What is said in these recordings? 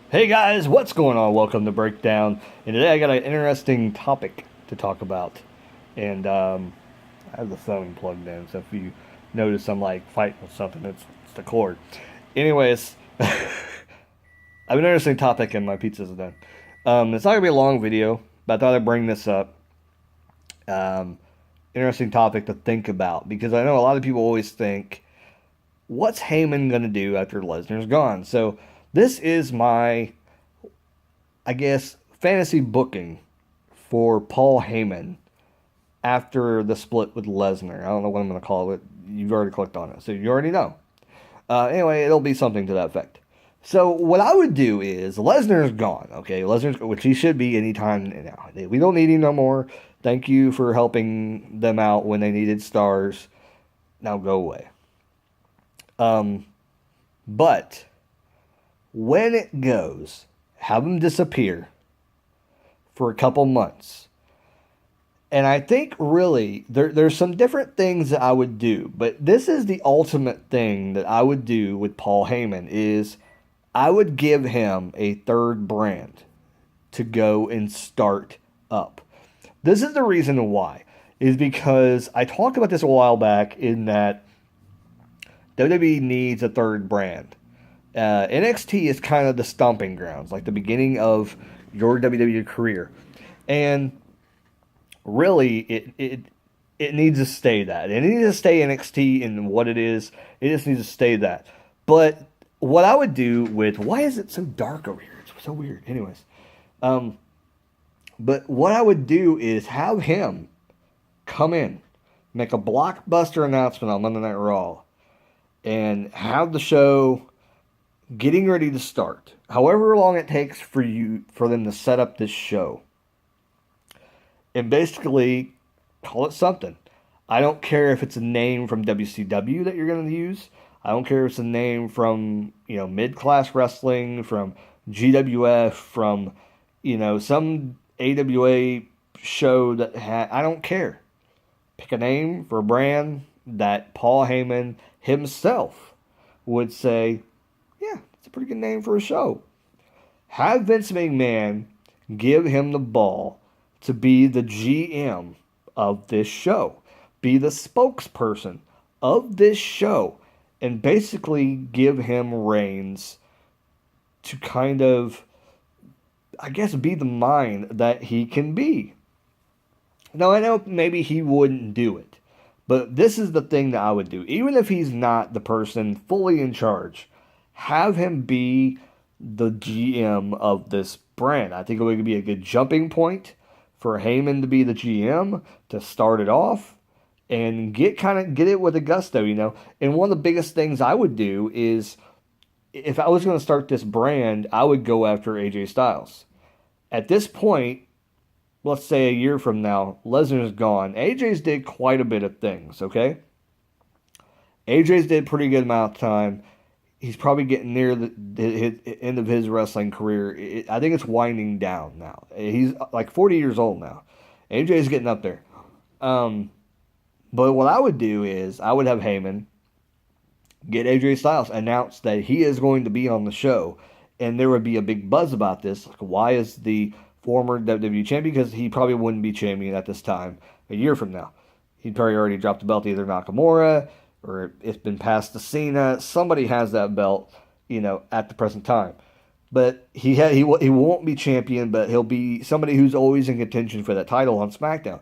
Hey guys, what's going on? Welcome to Breakdown. And today I got an interesting topic to talk about. And I have the phone plugged in, so if you notice I'm like fighting with something, it's the cord. Anyways, I have an interesting topic and my pizza's done. It's not gonna be a long video, but I thought I'd bring this up. Um, Interesting topic to think about because I know a lot of people always think, what's Heyman gonna do after Lesnar's gone? So this is my, I guess, fantasy booking for Paul Heyman after the split with Lesnar. I don't know what I'm going to call it. You've already clicked on it, so you already know. Anyway, it'll be something to that effect. So what I would do is Lesnar's gone, okay? Lesnar's, which he should be anytime now. We don't need him no more. Thank you for helping them out when they needed stars. Now go away. But when it goes, have him disappear for a couple months. And I think really there's some different things that I would do, but this is the ultimate thing that I would do with Paul Heyman is I would give him a third brand to go and start up. This is the reason why is because I talked about this a while back in that WWE needs a third brand. NXT is kind of the stomping grounds, like the beginning of your WWE career, and really, it needs to stay that. It needs to stay NXT in what it is. It just needs to stay that. But what I would do with why is it so dark over here? It's so weird. Anyways, but what I would do is have him come in, make a blockbuster announcement on Monday Night Raw, and have the show getting ready to start. However long it takes for them to set up this show. And basically call it something. I don't care if it's a name from WCW that you're going to use. I don't care if it's a name from, mid-class wrestling, from GWF, from, some AWA show I don't care. Pick a name for a brand that Paul Heyman himself would say, yeah, it's a pretty good name for a show. Have Vince McMahon give him the ball to be the GM of this show, be the spokesperson of this show, and basically give him reins to kind of, I guess, be the mind that he can be. Now, I know maybe he wouldn't do it, but this is the thing that I would do. Even if he's not the person fully in charge, have him be the GM of this brand. I think it would be a good jumping point for Heyman to be the GM to start it off and get it with a gusto, And one of the biggest things I would do is if I was going to start this brand, I would go after AJ Styles. At this point, let's say a year from now, Lesnar's gone. AJ's did quite a bit of things, okay? AJ's did a pretty good amount of time. He's probably getting near the end of his wrestling career. I think it's winding down now. He's like 40 years old now. AJ's getting up there. But what I would do is I would have Heyman get AJ Styles, announce that he is going to be on the show. And there would be a big buzz about this. Like, why is the former WWE champion? Because he probably wouldn't be champion at this time a year from now. He'd probably already dropped the belt to either Nakamura or it's been passed to Cena. Somebody has that belt, at the present time. But he won't be champion, but he'll be somebody who's always in contention for that title on SmackDown.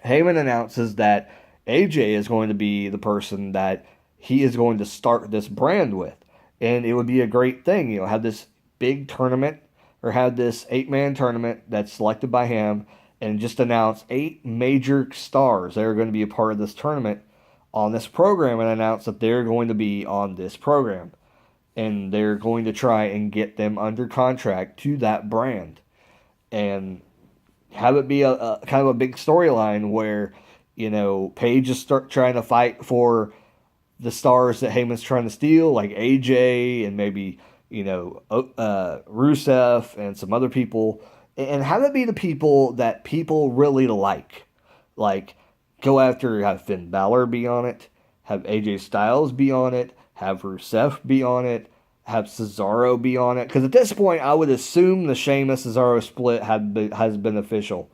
Heyman announces that AJ is going to be the person that he is going to start this brand with. And it would be a great thing, have this big tournament or have this 8-man tournament that's selected by him and just announce 8 major stars that are going to be a part of this tournament on this program and announce that they're going to be on this program. And they're going to try and get them under contract to that brand. And have it be a kind of a big storyline where, Paige is trying to fight for the stars that Heyman's trying to steal, like AJ and maybe, Rusev and some other people. And have it be the people that people really like. Like, go after, have Finn Balor be on it, have AJ Styles be on it, have Rusev be on it, have Cesaro be on it. Because at this point, I would assume the Sheamus Cesaro split has been official.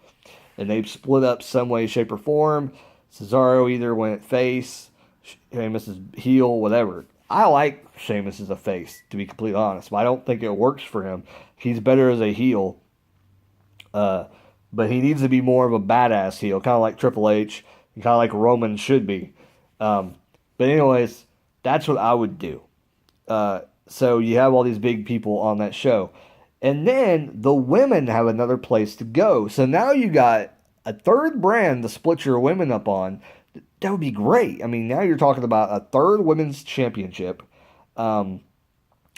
And they've split up some way, shape, or form. Cesaro either went face, Sheamus is heel, whatever. I like Sheamus as a face, to be completely honest, but I don't think it works for him. He's better as a heel, but he needs to be more of a badass heel, kind of like Triple H, and kind of like Roman should be. But anyways, that's what I would do. So you have all these big people on that show. And then the women have another place to go. So now you got a third brand to split your women up on. That would be great. I mean, now you're talking about a third women's championship, a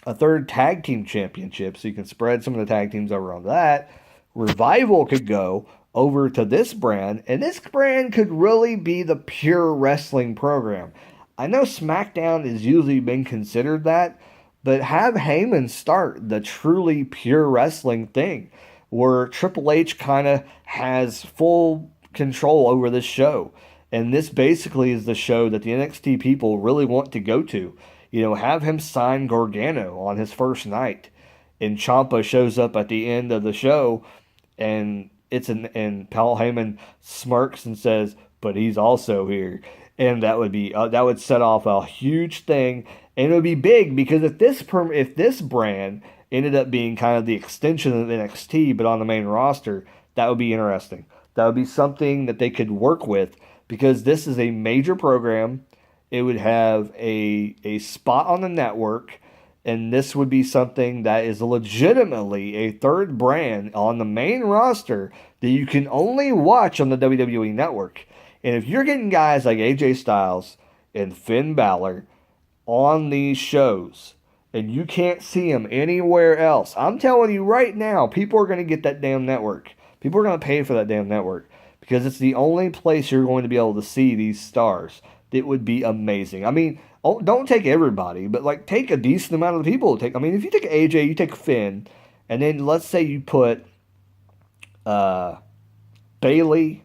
third tag team championship, so you can spread some of the tag teams over on that. Revival could go over to this brand, and this brand could really be the pure wrestling program. I know SmackDown has usually been considered that, but have Heyman start the truly pure wrestling thing, where Triple H kind of has full control over this show. And this basically is the show that the NXT people really want to go to. You know, have him sign Gargano on his first night. And Ciampa shows up at the end of the show, and and Paul Heyman smirks and says, "But he's also here." And that would set off a huge thing, and it would be big because if this brand ended up being kind of the extension of NXT, but on the main roster, that would be interesting. That would be something that they could work with because this is a major program. It would have a spot on the network, and this would be something that is legitimately a third brand on the main roster that you can only watch on the WWE network. And if you're getting guys like AJ Styles and Finn Balor on these shows and you can't see them anywhere else, I'm telling you right now, people are going to get that damn network. People are going to pay for that damn network because it's the only place you're going to be able to see these stars. It would be amazing. I mean, don't take everybody, but like take a decent amount of the people. I mean, if you take AJ, you take Finn, and then let's say you put Bailey.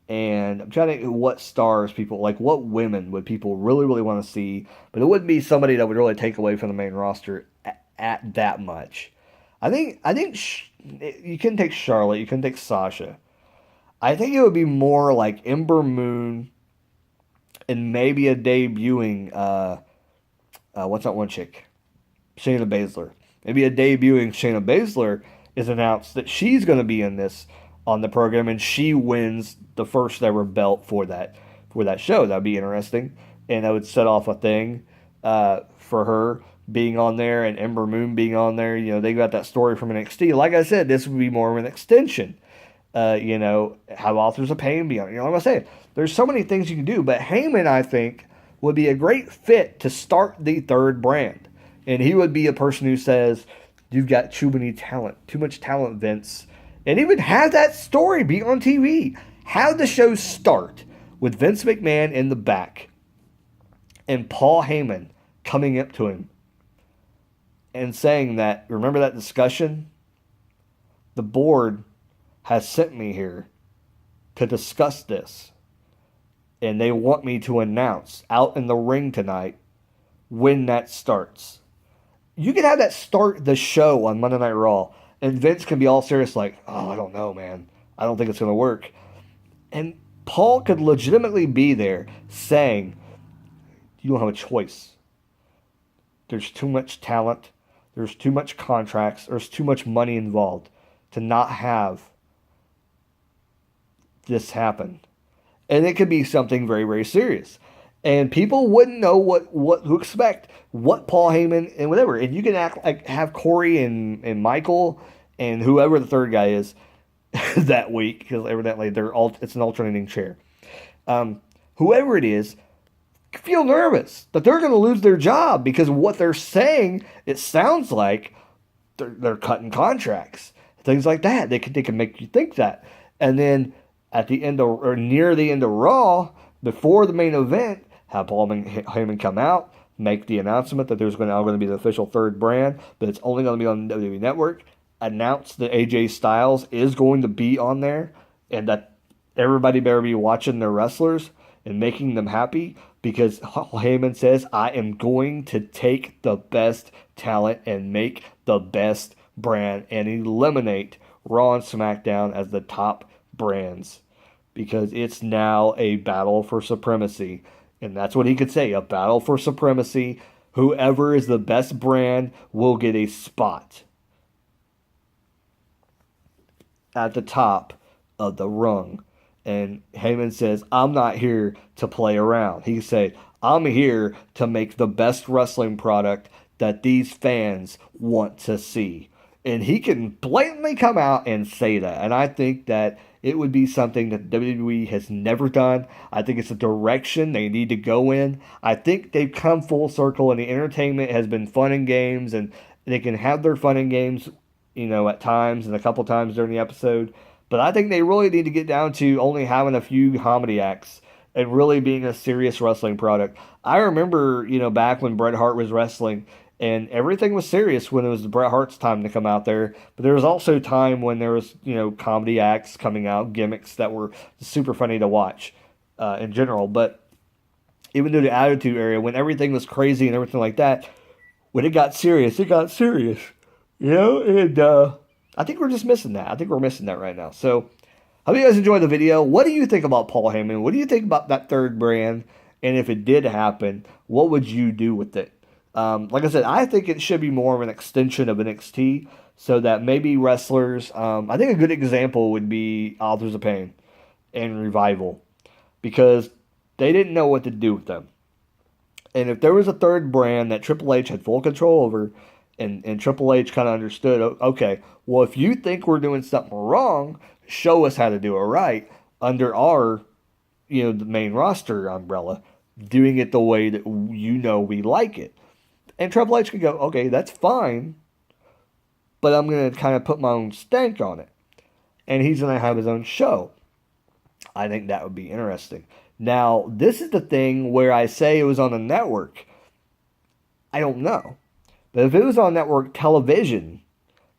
And I'm trying to think what stars people, like what women would people really, really want to see. But it wouldn't be somebody that would really take away from the main roster at that much. I think you can take Charlotte, you can take Sasha. I think it would be more like Ember Moon and maybe a debuting, what's that one chick? Shayna Baszler. Maybe a debuting Shayna Baszler is announced that she's going to be in this on the program, and she wins the first ever belt for that show. That would be interesting, and that would set off a thing for her being on there and Ember Moon being on there. You know, they got that story from NXT. Like I said, this would be more of an extension. You know, have Authors of Pain be on it. You know, like I said, there's so many things you can do, but Heyman, I think, would be a great fit to start the third brand, and he would be a person who says, "You've got too much talent, Vince." And even have that story be on TV. Have the show start with Vince McMahon in the back and Paul Heyman coming up to him and saying that, remember that discussion? The board has sent me here to discuss this. And they want me to announce out in the ring tonight when that starts. You can have that start the show on Monday Night Raw. And Vince can be all serious like, "Oh, I don't know, man. I don't think it's going to work." And Paul could legitimately be there saying, "You don't have a choice. There's too much talent. There's too much contracts. There's too much money involved to not have this happen." And it could be something very, very serious. And people wouldn't know what to expect. What Paul Heyman and whatever. And you can act like have Corey and Michael and whoever the third guy is that week, because evidently it's an alternating chair. Whoever it is, feel nervous that they're going to lose their job because what they're saying, it sounds like they're cutting contracts, things like that. They can make you think that. And then at the end of, or near the end of Raw, before the main event, have Paul Heyman come out, make the announcement that there's now going to be the official third brand, but it's only going to be on the WWE Network. Announce that AJ Styles is going to be on there, and that everybody better be watching their wrestlers and making them happy. because Heyman says, I am going to take the best talent and make the best brand and eliminate Raw and SmackDown as the top brands because it's now a battle for supremacy. And that's what he could say, a battle for supremacy. Whoever is the best brand will get a spot at the top of the rung. And Heyman says, I'm not here to play around. He said, I'm here to make the best wrestling product that these fans want to see. And he can blatantly come out and say that. And I think that it would be something that WWE has never done. I think it's a direction they need to go in. I think they've come full circle and the entertainment has been fun and games and they can have their fun and games, at times and a couple times during the episode. But I think they really need to get down to only having a few comedy acts and really being a serious wrestling product. I remember, back when Bret Hart was wrestling and everything was serious when it was Bret Hart's time to come out there. But there was also time when there was, comedy acts coming out, gimmicks that were super funny to watch in general. But even through the Attitude Era, when everything was crazy and everything like that, when it got serious, it got serious. And I think we're just missing that. I think we're missing that right now. So, hope you guys enjoyed the video. What do you think about Paul Heyman? What do you think about that third brand? And if it did happen, what would you do with it? Like I said, I think it should be more of an extension of NXT so that maybe wrestlers, I think a good example would be Authors of Pain and Revival because they didn't know what to do with them. And if there was a third brand that Triple H had full control over, and Triple H kind of understood, okay, well, if you think we're doing something wrong, show us how to do it right under our, the main roster umbrella, doing it the way that we like it. And Triple H could go, okay, that's fine, but I'm going to kind of put my own stank on it. And he's going to have his own show. I think that would be interesting. Now, this is the thing where I say it was on a network. I don't know. But if it was on network television,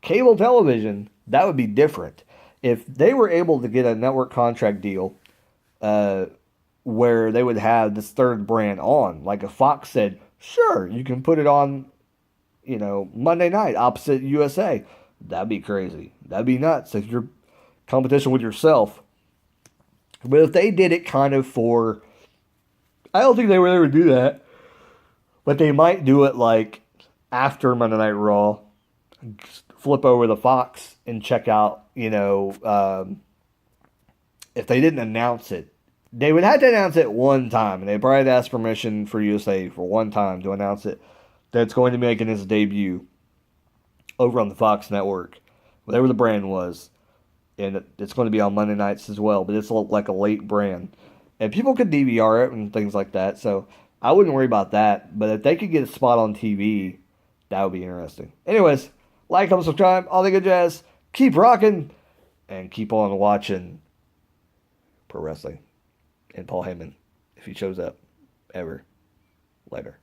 cable television, that would be different. If they were able to get a network contract deal where they would have this third brand on, like if Fox said, sure, you can put it on, Monday night opposite USA, that'd be crazy. That'd be nuts if you're competition with yourself. But if they did it kind of for, I don't think they would ever do that, but they might do it like after Monday Night Raw, flip over the Fox and check out, if they didn't announce it, they would have to announce it one time, and they probably had to ask permission for USA for one time to announce it, that it's going to be making its debut over on the Fox network, whatever the brand was, and it's going to be on Monday nights as well, but it's like a late brand, and people could DVR it and things like that, so I wouldn't worry about that, but if they could get a spot on TV, that would be interesting. Anyways, like, comment, subscribe, all the good jazz. Keep rocking and keep on watching pro wrestling. And Paul Heyman, if he shows up ever. Later.